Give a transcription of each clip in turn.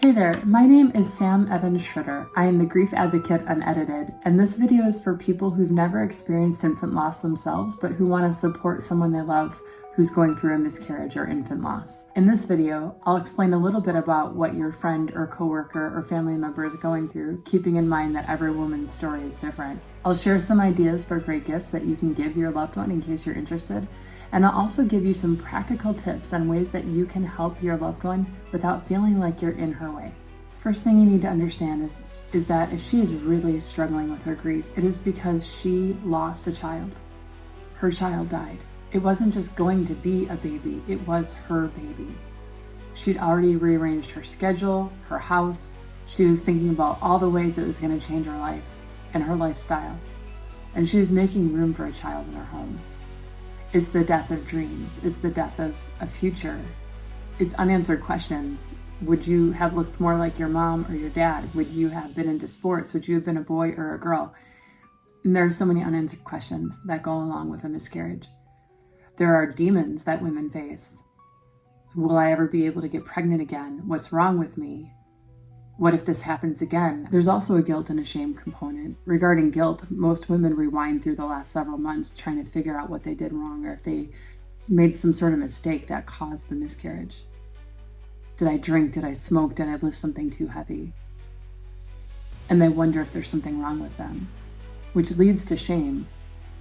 Hey there, my name is Evans Tschritter. I am the Grief Advocate Unedited, and this video is for people who've never experienced infant loss themselves, but who want to support someone they love who's going through a miscarriage or infant loss. In this video, I'll explain a little bit about what your friend or coworker or family member is going through, keeping in mind that every woman's story is different. I'll share some ideas for great gifts that you can give your loved one in case you're interested, and I'll also give you some practical tips on ways that you can help your loved one without feeling like you're in her way. First thing you need to understand is that if she is really struggling with her grief, it is because she lost a child. Her child died. It wasn't just going to be a baby, it was her baby. She'd already rearranged her schedule, her house. She was thinking about all the ways it was going to change her life and her lifestyle. And she was making room for a child in her home. It's the death of dreams. It's the death of a future. It's unanswered questions. Would you have looked more like your mom or your dad? Would you have been into sports? Would you have been a boy or a girl? And there are so many unanswered questions that go along with a miscarriage. There are demons that women face. Will I ever be able to get pregnant again? What's wrong with me? What if this happens again? There's also a guilt and a shame component. Regarding guilt, most women rewind through the last several months trying to figure out what they did wrong or if they made some sort of mistake that caused the miscarriage. Did I drink? Did I smoke? Did I lift something too heavy? And they wonder if there's something wrong with them, which leads to shame.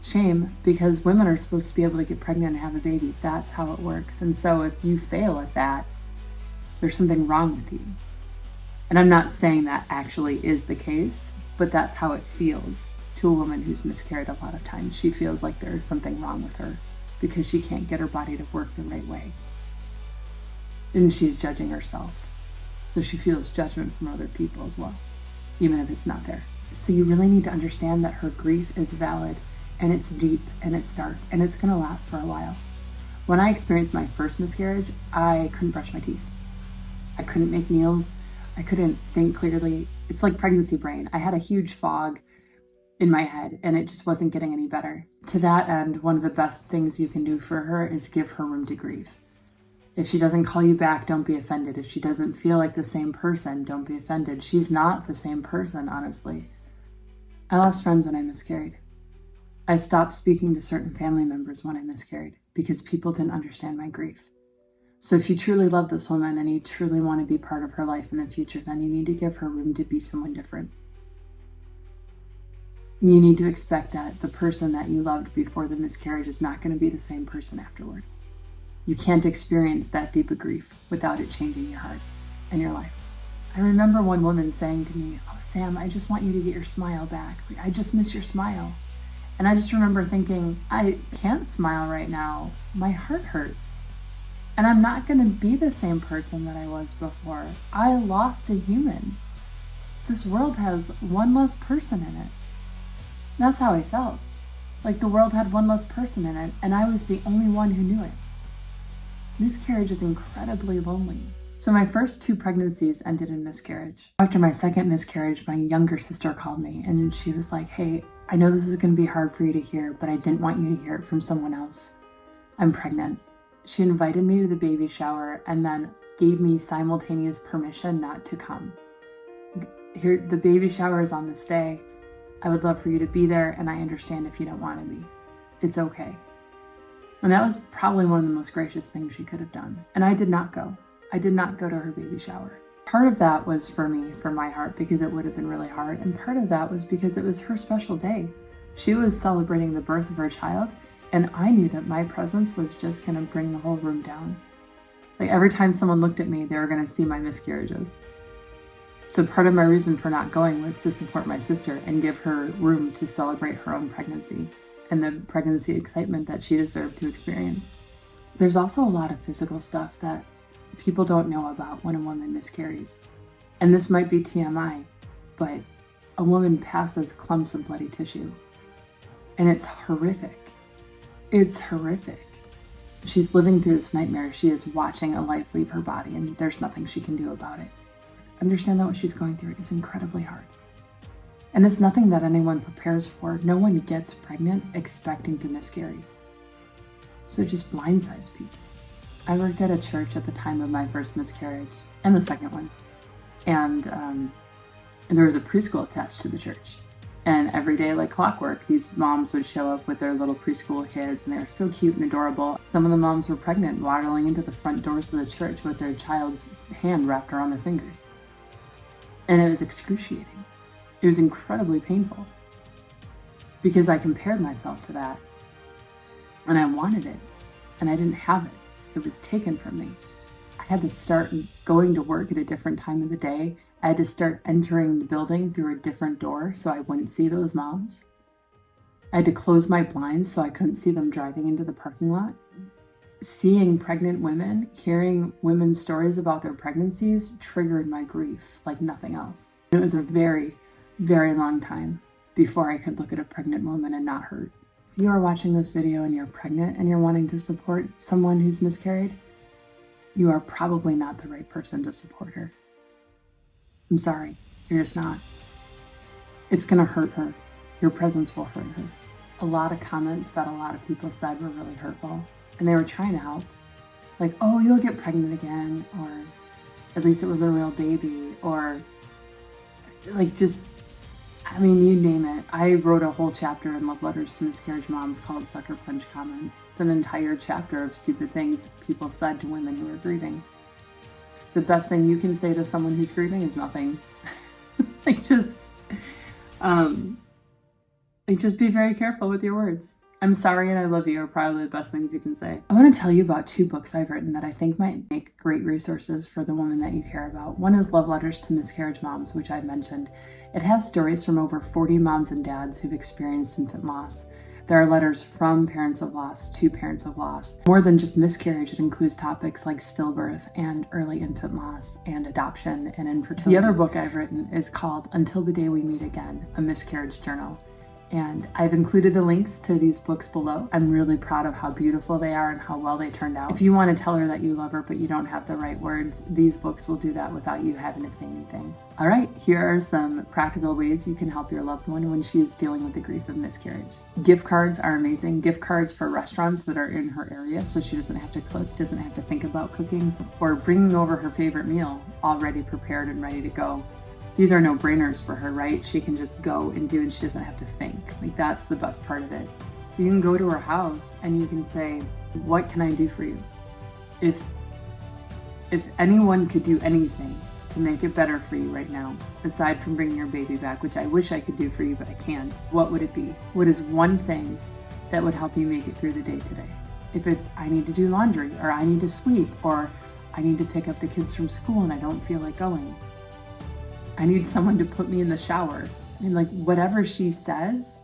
Shame because women are supposed to be able to get pregnant and have a baby. That's how it works. And so if you fail at that, there's something wrong with you. And I'm not saying that actually is the case, but that's how it feels to a woman who's miscarried a lot of times. She feels like there is something wrong with her because she can't get her body to work the right way. And she's judging herself. So she feels judgment from other people as well, even if it's not there. So you really need to understand that her grief is valid and it's deep and it's dark and it's gonna last for a while. When I experienced my first miscarriage, I couldn't brush my teeth. I couldn't make meals. I couldn't think clearly. It's like pregnancy brain. I had a huge fog in my head and it just wasn't getting any better. To that end, one of the best things you can do for her is give her room to grieve. If she doesn't call you back, don't be offended. If she doesn't feel like the same person, don't be offended. She's not the same person, honestly. I lost friends when I miscarried. I stopped speaking to certain family members when I miscarried because people didn't understand my grief. So if you truly love this woman and you truly want to be part of her life in the future, then you need to give her room to be someone different. You need to expect that the person that you loved before the miscarriage is not going to be the same person afterward. You can't experience that deep of grief without it changing your heart and your life. I remember one woman saying to me, "Oh, Sam, I just want you to get your smile back. I just miss your smile." And I just remember thinking, I can't smile right now. My heart hurts. And I'm not going to be the same person that I was before. I lost a human. This world has one less person in it. That's how I felt. Like the world had one less person in it, and I was the only one who knew it. Miscarriage is incredibly lonely. So my first 2 pregnancies ended in miscarriage. After my second miscarriage, my younger sister called me and she was like, "Hey, I know this is going to be hard for you to hear, but I didn't want you to hear it from someone else. I'm pregnant." She invited me to the baby shower and then gave me simultaneous permission not to come. Here, the baby shower is on this day. I would love for you to be there, and I understand if you don't want to be. It's okay. And that was probably one of the most gracious things she could have done. And I did not go. I did not go to her baby shower. Part of that was for me, for my heart, because it would have been really hard. And part of that was because it was her special day. She was celebrating the birth of her child, and I knew that my presence was just going to bring the whole room down. Like every time someone looked at me, they were going to see my miscarriages. So part of my reason for not going was to support my sister and give her room to celebrate her own pregnancy and the pregnancy excitement that she deserved to experience. There's also a lot of physical stuff that people don't know about when a woman miscarries. And this might be TMI, but a woman passes clumps of bloody tissue. And it's horrific. It's horrific. She's living through this nightmare. She is watching a life leave her body, and there's nothing she can do about it. Understand that what she's going through is incredibly hard. And it's nothing that anyone prepares for. No one gets pregnant expecting to miscarry. So it just blindsides people. I worked at a church at the time of my first miscarriage and the second one. And there was a preschool attached to the church. And every day, like clockwork, these moms would show up with their little preschool kids, and they were so cute and adorable. Some of the moms were pregnant, waddling into the front doors of the church with their child's hand wrapped around their fingers. And it was excruciating. It was incredibly painful because I compared myself to that, and I wanted it, and I didn't have it. It was taken from me. I had to start going to work at a different time of the day. I had to start entering the building through a different door so I wouldn't see those moms. I had to close my blinds so I couldn't see them driving into the parking lot. Seeing pregnant women, hearing women's stories about their pregnancies triggered my grief like nothing else. It was a very, very long time before I could look at a pregnant woman and not hurt. If you are watching this video and you're pregnant and you're wanting to support someone who's miscarried, you are probably not the right person to support her. I'm sorry, you're just not. It's gonna hurt her. Your presence will hurt her. A lot of comments that a lot of people said were really hurtful, and they were trying to help. Like, oh, you'll get pregnant again, or at least it was a real baby, or like just, I mean, you name it. I wrote a whole chapter in Love Letters to Miscarriage Moms called Sucker Punch Comments. It's an entire chapter of stupid things people said to women who are grieving. The best thing you can say to someone who's grieving is nothing. Just be very careful with your words. I'm sorry and I love you are probably the best things you can say. I want to tell you about 2 books I've written that I think might make great resources for the woman that you care about. One is Love Letters to Miscarriage Moms, which I mentioned. It has stories from over 40 moms and dads who've experienced infant loss. There are letters from parents of loss to parents of loss. More than just miscarriage, it includes topics like stillbirth and early infant loss and adoption and infertility. The other book I've written is called Until the Day We Meet Again, a miscarriage journal. And I've included the links to these books below. I'm really proud of how beautiful they are and how well they turned out. If you want to tell her that you love her but you don't have the right words, these books will do that without you having to say anything. All right, here are some practical ways you can help your loved one when she is dealing with the grief of miscarriage. Gift cards are amazing. Gift cards for restaurants that are in her area so she doesn't have to cook, doesn't have to think about cooking, or bringing over her favorite meal already prepared and ready to go. These are no-brainers for her, right? She can just go and do, and she doesn't have to think. Like, that's the best part of it. You can go to her house and you can say, what can I do for you? If anyone could do anything to make it better for you right now, aside from bringing your baby back, which I wish I could do for you, but I can't, what would it be? What is one thing that would help you make it through the day today? If it's, I need to do laundry, or I need to sweep, or I need to pick up the kids from school and I don't feel like going. I need someone to put me in the shower. I mean, like, whatever she says,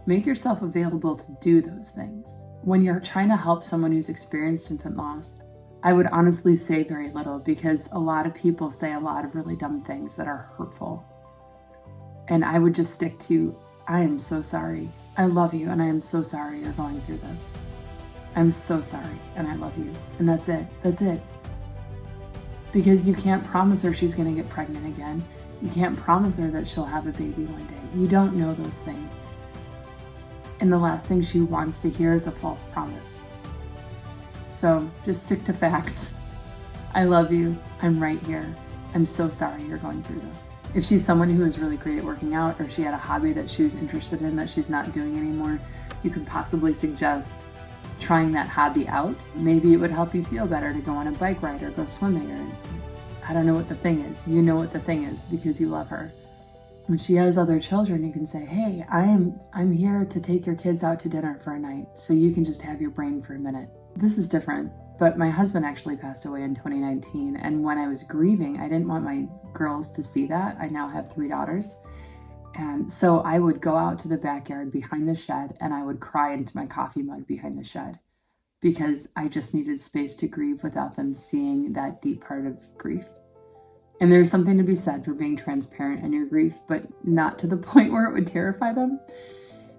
make yourself available to do those things. When you're trying to help someone who's experienced infant loss, I would honestly say very little, because a lot of people say a lot of really dumb things that are hurtful. And I would just stick to, I am so sorry. I love you, and I am so sorry you're going through this. I'm so sorry, and I love you. And that's it. That's it. Because you can't promise her she's going to get pregnant again. You can't promise her that she'll have a baby one day. You don't know those things. And the last thing she wants to hear is a false promise. So just stick to facts. I love you. I'm right here. I'm so sorry you're going through this. If she's someone who is really great at working out, or she had a hobby that she was interested in that she's not doing anymore, you could possibly suggest trying that hobby out. Maybe it would help you feel better to go on a bike ride or go swimming, or I don't know what the thing is. You know what the thing is because you love her. When she has other children, you can say, hey, I'm here to take your kids out to dinner for a night, so you can just have your brain for a minute. This is different, but my husband actually passed away in 2019, and when I was grieving, I didn't want my girls to see that. I now have 3 daughters. And so I would go out to the backyard behind the shed and I would cry into my coffee mug behind the shed, because I just needed space to grieve without them seeing that deep part of grief. And there's something to be said for being transparent in your grief, but not to the point where it would terrify them.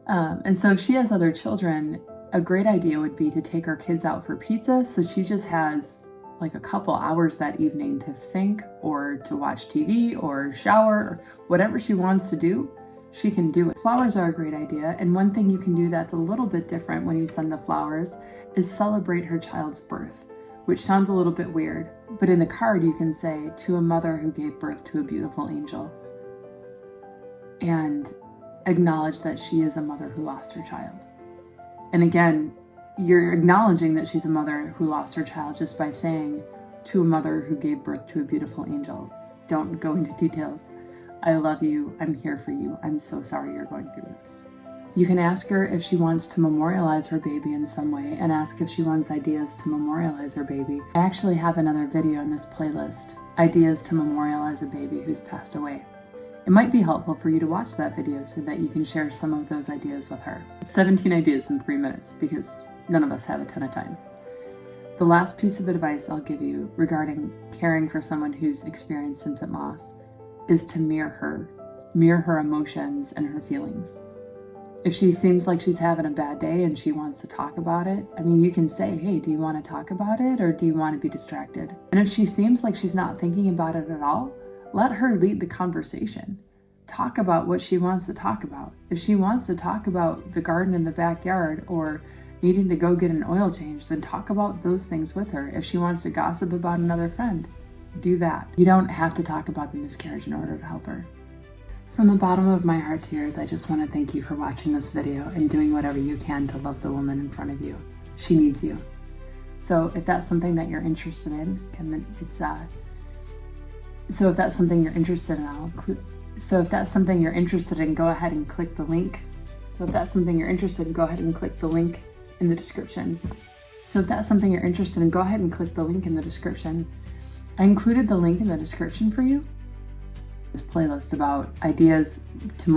And so if she has other children, a great idea would be to take her kids out for pizza, so she just has like a couple hours that evening to think, or to watch TV, or shower, or whatever she wants to do, she can do it. Flowers are a great idea, and one thing you can do that's a little bit different when you send the flowers is celebrate her child's birth. which sounds a little bit weird, but in the card you can say, to a mother who gave birth to a beautiful angel, and acknowledge that she is a mother who lost her child. And again, you're acknowledging that she's a mother who lost her child just by saying, to a mother who gave birth to a beautiful angel. Don't go into details. I love you. I'm here for you. I'm so sorry you're going through this. You can ask her if she wants to memorialize her baby in some way, and ask if she wants ideas to memorialize her baby. I actually have another video in this playlist, Ideas to Memorialize a Baby Who's Passed Away. It might be helpful for you to watch that video so that you can share some of those ideas with her. 17 ideas in 3 minutes, because none of us have a ton of time. The last piece of advice I'll give you regarding caring for someone who's experienced infant loss is to mirror her emotions and her feelings. If she seems like she's having a bad day and she wants to talk about it, I mean, you can say, hey, do you want to talk about it, or do you want to be distracted? And if she seems like she's not thinking about it at all, let her lead the conversation. Talk about what she wants to talk about. If she wants to talk about the garden in the backyard or needing to go get an oil change, then talk about those things with her. If she wants to gossip about another friend, do that. You don't have to talk about the miscarriage in order to help her. From the bottom of my heart to yours, I just want to thank you for watching this video and doing whatever you can to love the woman in front of you. She needs you. So if that's something that you're interested in, and then it's so if that's something you're interested in, go ahead and click the link. So if that's something you're interested in, go ahead and click the link in the description. I included the link in the description for you. This playlist about ideas to